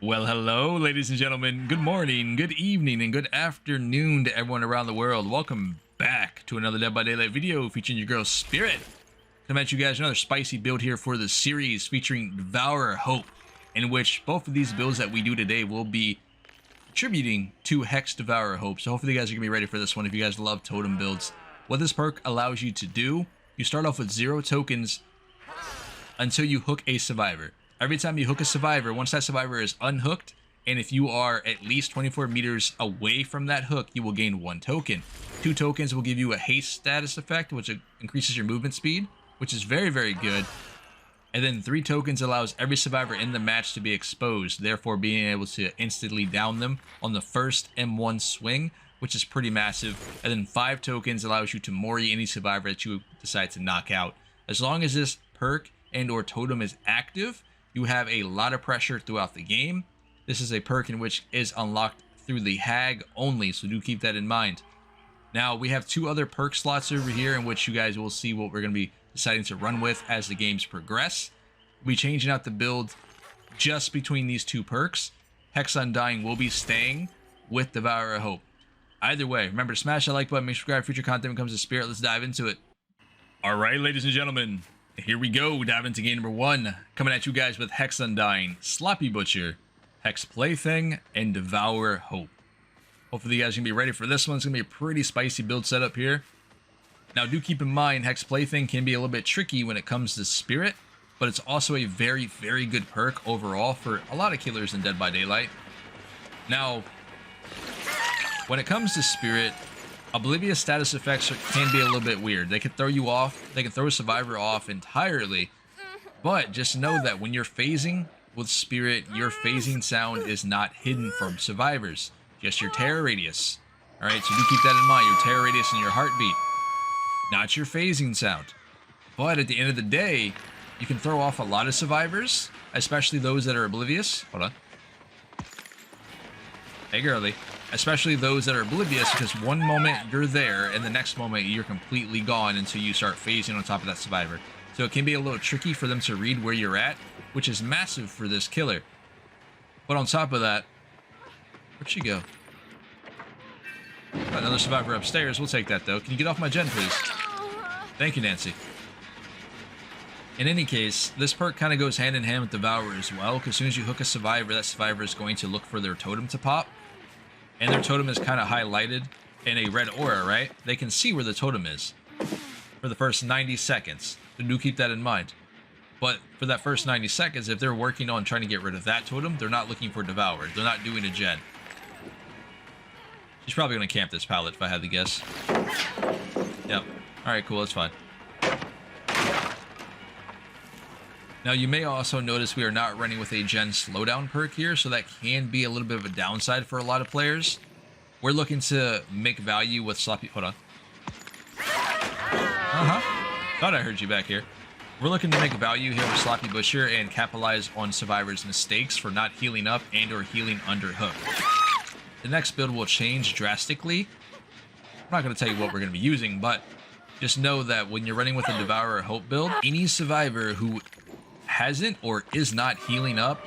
Well, hello, ladies and gentlemen. Good morning, good evening, and good afternoon to everyone around the world. Welcome back to another Dead by Daylight video featuring your girl Spirit. Coming at you guys another spicy build here for the series featuring Devour Hope, in which both of these builds that we do today will be contributing to Hex Devour Hope. So hopefully you guys are going to be ready for this one if you guys love totem builds. What this perk allows you to do, you start off with 0 tokens until you hook a survivor. Every time you hook a survivor, once that survivor is unhooked, and if you are at least 24 meters away from that hook, you will gain 1 token. 2 tokens will give you a haste status effect, which increases your movement speed, which is very, very good. And then 3 tokens allows every survivor in the match to be exposed, therefore being able to instantly down them on the first M1 swing, which is pretty massive. And then 5 tokens allows you to mori any survivor that you decide to knock out. As long as this perk and or totem is active, you have a lot of pressure throughout the game. This is a perk in which is unlocked through the hag only, so do keep that in mind. Now, we have 2 other perk slots over here in which you guys will see what we're going to be deciding to run with as the games progress. We'll be changing out the build just between these 2 perks. Hex Undying will be staying with Devour Hope. Either way, remember to smash that like button, make sure to subscribe for future content when it comes to Spirit. Let's dive into it. Alright, ladies and gentlemen. Here we go, dive into game number 1. Coming at you guys with Hex Undying, Sloppy Butcher, Hex Plaything, and Devour Hope. Hopefully you guys are going to be ready for this one. It's going to be a pretty spicy build setup here. Now do keep in mind, Hex Plaything can be a little bit tricky when it comes to Spirit, but it's also a very, very good perk overall for a lot of killers in Dead by Daylight. Now, when it comes to Spirit, Oblivious status effects can be a little bit weird. They can throw you off, they can throw a survivor off entirely, but just know that when you're phasing with Spirit, your phasing sound is not hidden from survivors, just your terror radius. Alright, so do keep that in mind, your terror radius and your heartbeat, not your phasing sound. But at the end of the day, you can throw off a lot of survivors, especially those that are oblivious. Hold on. Hey girlie. Especially those that are oblivious, because one moment you're there and the next moment you're completely gone until you start phasing on top of that survivor. So it can be a little tricky for them to read where you're at, which is massive for this killer. But on top of that, where'd she go? Got another survivor upstairs. We'll take that though. Can you get off my gen, please? Thank you, Nancy. In any case, this perk kind of goes hand in hand with Devour as well, because as soon as you hook a survivor, that survivor is going to look for their totem to pop. And their totem is kind of highlighted in a red aura, right? They can see where the totem is for the first 90 seconds. So do keep that in mind. But for that first 90 seconds, if they're working on trying to get rid of that totem, they're not looking for Devour. They're not doing a gen. She's probably going to camp this pallet if I had to guess. Yep. Alright, cool. That's fine. Now, you may also notice we are not running with a gen slowdown perk here, so that can be a little bit of a downside for a lot of players. We're looking to make value with sloppy... Hold on. Thought I heard you back here. We're looking to make value here with Sloppy Butcher and capitalize on survivors' mistakes for not healing up and or healing under hook. The next build will change drastically. I'm not going to tell you what we're going to be using, but just know that when you're running with a Devour Hope build, any survivor who hasn't or is not healing up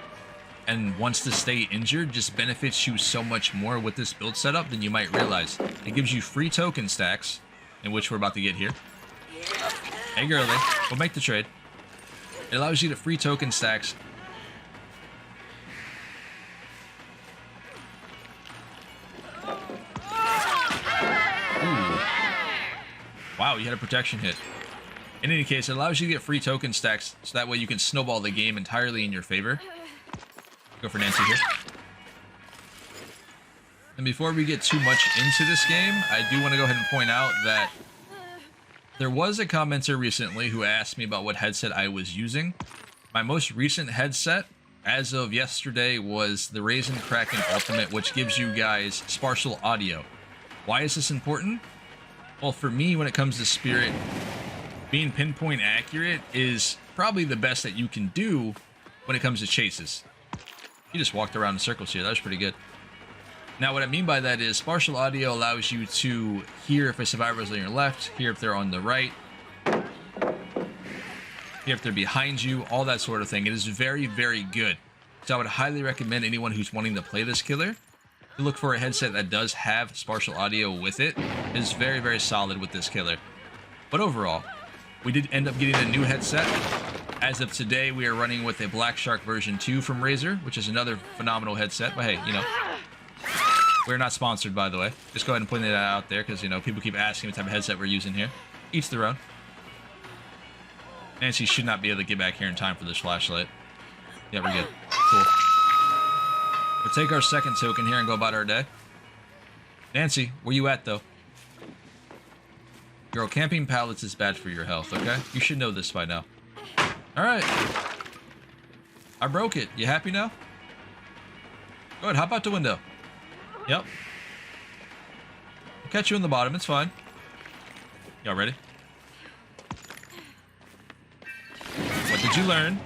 and wants to stay injured just benefits you so much more with this build setup than you might realize. It gives you free token stacks, in which we're about to get here. Hey girlie, we'll make the trade. It allows you to free token stacks. Ooh. Wow, you had a protection hit. In any case, it allows you to get free token stacks, so that way you can snowball the game entirely in your favor. Go for Nancy here. And before we get too much into this game, I do want to go ahead and point out that there was a commenter recently who asked me about what headset I was using. My most recent headset, as of yesterday, was the Raisin Kraken Ultimate, which gives you guys spatial audio. Why is this important? Well, for me, when it comes to Spirit, being pinpoint accurate is probably the best that you can do when it comes to chases. You just walked around in circles here. That was pretty good. Now, what I mean by that is spatial audio allows you to hear if a survivor is on your left, hear if they're on the right, hear if they're behind you, all that sort of thing. It is very, very good. So I would highly recommend anyone who's wanting to play this killer to look for a headset that does have spatial audio with it. It's very, very solid with this killer. But overall, we did end up getting a new headset. As of today, we are running with a Black Shark version 2 from Razer, which is another phenomenal headset. But hey, you know, we're not sponsored, by the way. Just go ahead and point that out there because, you know, people keep asking what type of headset we're using here. Each their own. Nancy should not be able to get back here in time for this flashlight. Yeah, we're good. Cool. We'll take our second token here and go about our day. Nancy, where you at, though? Girl, camping pallets is bad for your health, okay? You should know this by now. Alright. I broke it. You happy now? Go ahead, hop out the window. Yep. I'll catch you in the bottom, it's fine. Y'all ready? What did you learn?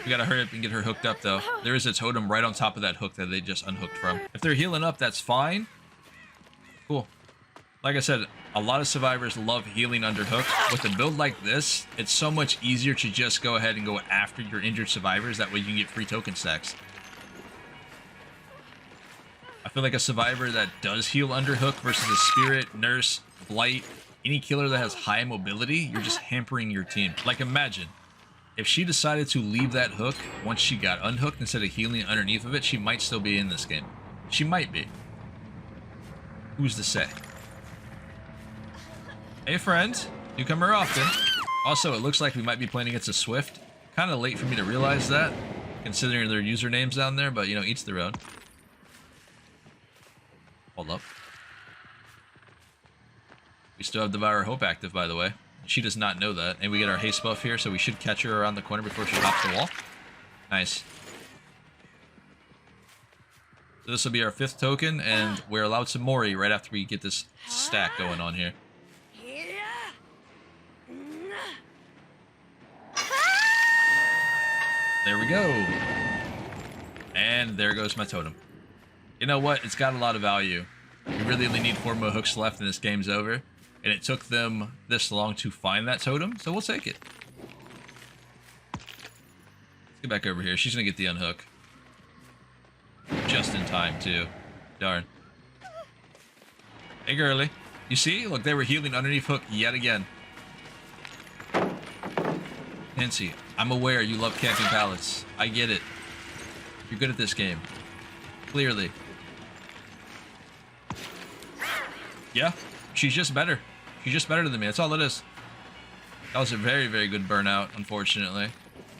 We gotta hurry up and get her hooked up, though. There is a totem right on top of that hook that they just unhooked from. If they're healing up, that's fine. Cool. Like I said, a lot of survivors love healing under hook. With a build like this, it's so much easier to just go ahead and go after your injured survivors. That way you can get free token stacks. I feel like a survivor that does heal under hook versus a spirit, nurse, blight, any killer that has high mobility, you're just hampering your team. Like imagine, if she decided to leave that hook once she got unhooked instead of healing underneath of it, she might still be in this game. She might be. Who's to say? Hey friend, you come here often. Also, it looks like we might be playing against a Swift. Kind of late for me to realize that, considering their usernames down there, but you know, each their own. Hold up. We still have Devour Hope active, by the way. She does not know that. And we get our haste buff here, so we should catch her around the corner before she hops the wall. Nice. So this will be our 5th token, and we're allowed some Mori right after we get this stack going on here. There we go. And there goes my totem. You know what? It's got a lot of value. We really only need 4 more hooks left and this game's over. And it took them this long to find that totem, so we'll take it. Let's get back over here. She's gonna get the unhook. Just in time, too. Darn. Hey, girly. You see? Look, they were healing underneath hook yet again. Nancy, I'm aware you love camping pallets. I get it. You're good at this game. Clearly. Yeah, she's just better. She's just better than me. That's all it is. That was a very, very good burnout, unfortunately.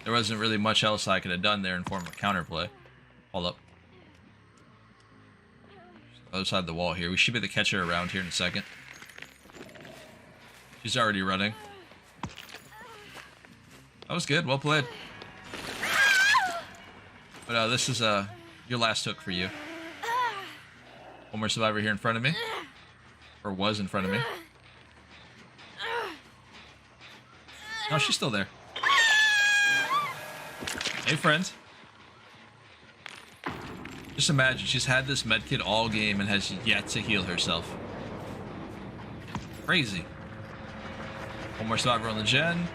There wasn't really much else I could have done there in form of counterplay. Hold up. Other side of the wall here. We should be able to catch her around here in a second. She's already running. That was good. Well played. But this is your last hook for you. One more survivor here in front of me. Or was in front of me. No, she's still there. Hey, friends. Just imagine, she's had this medkit all game and has yet to heal herself. Crazy. One more survivor on the gen.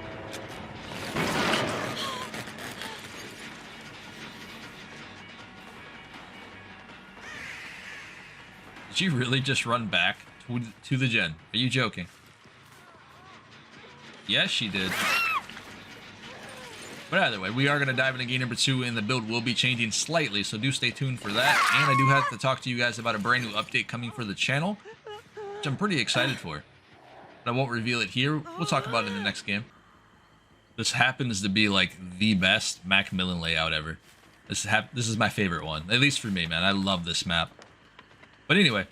Did you really just run back to the gen? Are you joking? Yes, she did. But either way, we are going to dive into game number 2, and the build will be changing slightly, so do stay tuned for that. And I do have to talk to you guys about a brand new update coming for the channel, which I'm pretty excited for. But I won't reveal it here. We'll talk about it in the next game. This happens to be like the best Macmillan layout ever. This is my favorite one, at least for me, man. I love this map. But anyway,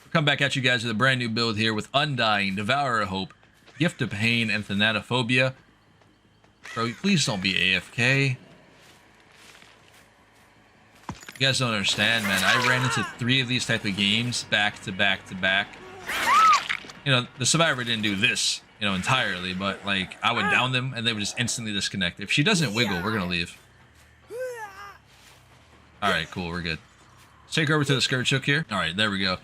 we'll come back at you guys with a brand new build here with Undying, Devour Hope, Gift of Pain, and Thanatophobia. Bro, please don't be AFK. You guys don't understand, man. I ran into 3 of these type of games back to back to back. You know, the survivor didn't do this, you know, entirely, but like I would down them and they would just instantly disconnect. If she doesn't wiggle, we're gonna leave. Alright, cool, we're good. Let's take her over to the skirt chook here. Alright, there we go.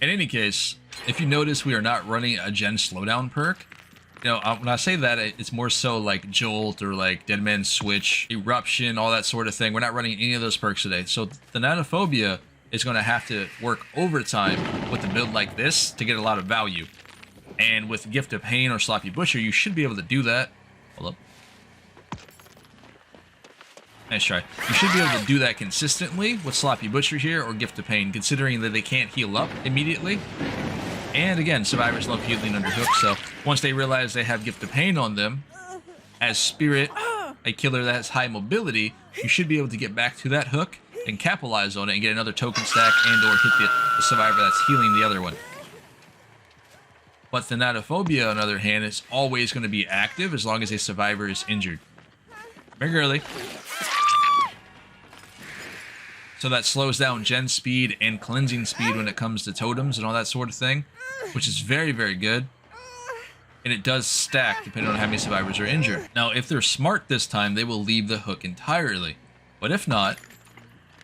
In any case, if you notice, we are not running a gen slowdown perk. You know, when I say that, it's more so like Jolt or like Dead Man Switch, Eruption, all that sort of thing. We're not running any of those perks today. So the Thanaphobia is going to have to work overtime with a build like this to get a lot of value. And with Gift of Pain or Sloppy Butcher, you should be able to do that. Hold up. Nice try. You should be able to do that consistently with Sloppy Butcher here or Gift of Pain, considering that they can't heal up immediately. And again, survivors love healing under hook, so once they realize they have Gift of Pain on them, as Spirit, a killer that has high mobility, you should be able to get back to that hook and capitalize on it and get another token stack and or hit the survivor that's healing the other one. But Thanatophobia, on the other hand, is always going to be active as long as a survivor is injured. Very early. So that slows down gen speed and cleansing speed when it comes to totems and all that sort of thing, which is very, very good. And it does stack depending on how many survivors are injured. Now, if they're smart this time, they will leave the hook entirely. But if not,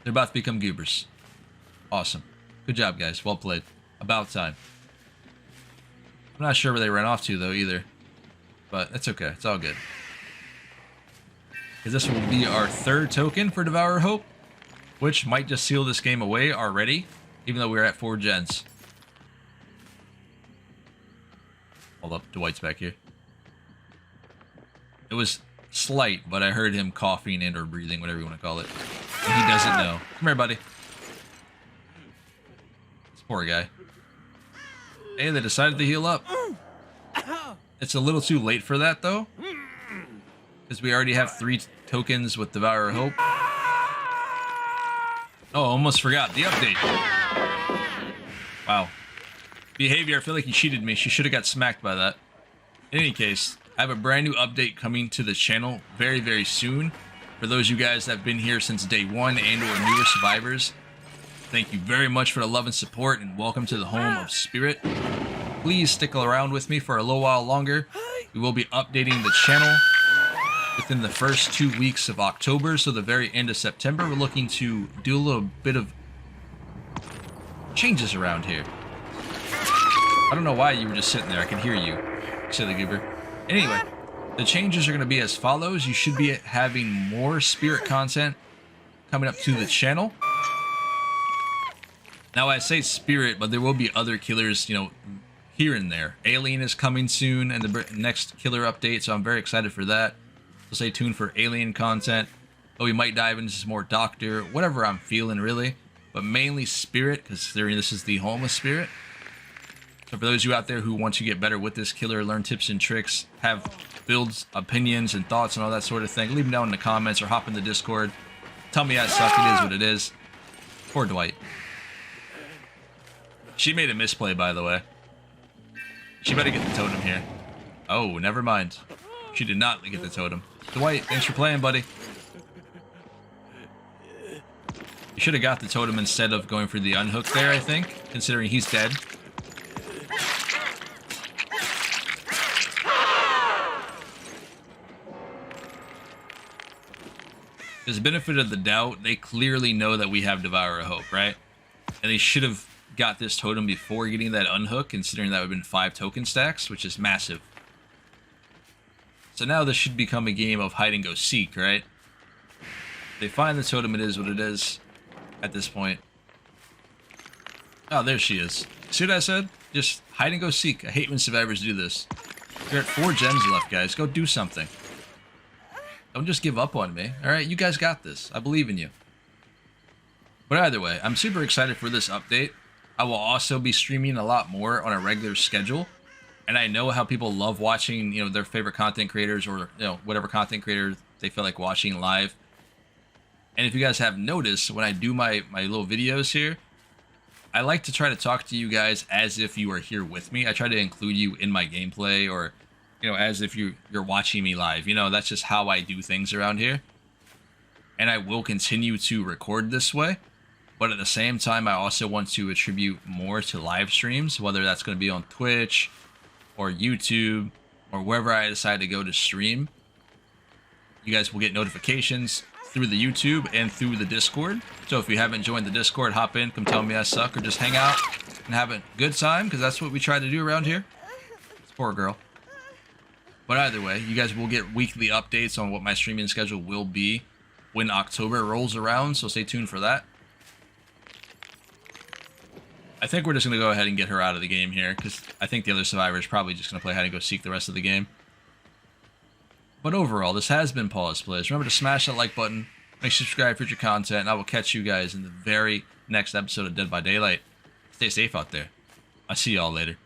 they're about to become goobers. Awesome. Good job, guys. Well played. About time. I'm not sure where they ran off to, though, either. But that's okay. It's all good. Because this will be our third token for Devour Hope, which might just seal this game away already, even though we're at 4 gens. Hold up, Dwight's back here. It was slight, but I heard him coughing and or breathing, whatever you want to call it. And he doesn't know. Come here, buddy. This poor guy. Hey, they decided to heal up. It's a little too late for that, though. Because we already have 3 tokens with Devour Hope. Oh, almost forgot. The update. Wow. Behavior, I feel like he cheated me. She should have got smacked by that. In any case, I have a brand new update coming to the channel very, very soon. For those of you guys that have been here since day 1 and or newer survivors, thank you very much for the love and support, and welcome to the home of Spirit. Please stick around with me for a little while longer. We will be updating the channel within the first 2 weeks of October, so the very end of September. We're looking to do a little bit of changes around here. I don't know why you were just sitting there. I can hear you, silly goober. Anyway, the changes are going to be as follows. You should be having more Spirit content coming up to the channel. Now, I say Spirit, but there will be other killers, you know, here and there. Alien is coming soon, and the next killer update, so I'm very excited for that. So stay tuned for Alien content. But we might dive into some more Doctor, whatever I'm feeling, really. But mainly Spirit, because this is the home of Spirit. So for those of you out there who want to get better with this killer, learn tips and tricks, have builds, opinions, and thoughts and all that sort of thing, leave them down in the comments or hop in the Discord. Tell me I suck. It is what it is. Poor Dwight. She made a misplay, by the way. She better get the totem here. Oh, never mind. She did not get the totem. Dwight, thanks for playing, buddy. You should have got the totem instead of going for the unhook there, I think, considering he's dead. As a benefit of the doubt, they clearly know that we have Devour Hope, right? And they should have got this totem before getting that unhook, considering that would have been 5 token stacks, which is massive. So now this should become a game of hide and go seek, right? They find the totem, it is what it is at this point. Oh, there she is. See what I said? Just hide and go seek. I hate when survivors do this. You're at 4 gens left, guys. Go do something. Don't just give up on me. Alright, you guys got this. I believe in you. But either way, I'm super excited for this update. I will also be streaming a lot more on a regular schedule. And I know how people love watching, you know, their favorite content creators or, you know, whatever content creator they feel like watching live. And if you guys have noticed, when I do my little videos here, I like to try to talk to you guys as if you are here with me. I try to include you in my gameplay, or, you know, as if you're watching me live. You know, that's just how I do things around here. And I will continue to record this way. But at the same time, I also want to attribute more to live streams, whether that's going to be on Twitch or YouTube or wherever I decide to go to stream. You guys will get notifications through the YouTube and through the Discord. So if you haven't joined the Discord, hop in, come tell me I suck, or just hang out and have a good time, because that's what we try to do around here. This poor girl. But either way, you guys will get weekly updates on what my streaming schedule will be when October rolls around, so stay tuned for that. I think we're just going to go ahead and get her out of the game here, because I think the other survivor is probably just going to play hide and go seek the rest of the game. But overall, this has been Pawse Plays. Remember to smash that like button, make sure to subscribe for future content, and I will catch you guys in the very next episode of Dead by Daylight. Stay safe out there. I'll see y'all later.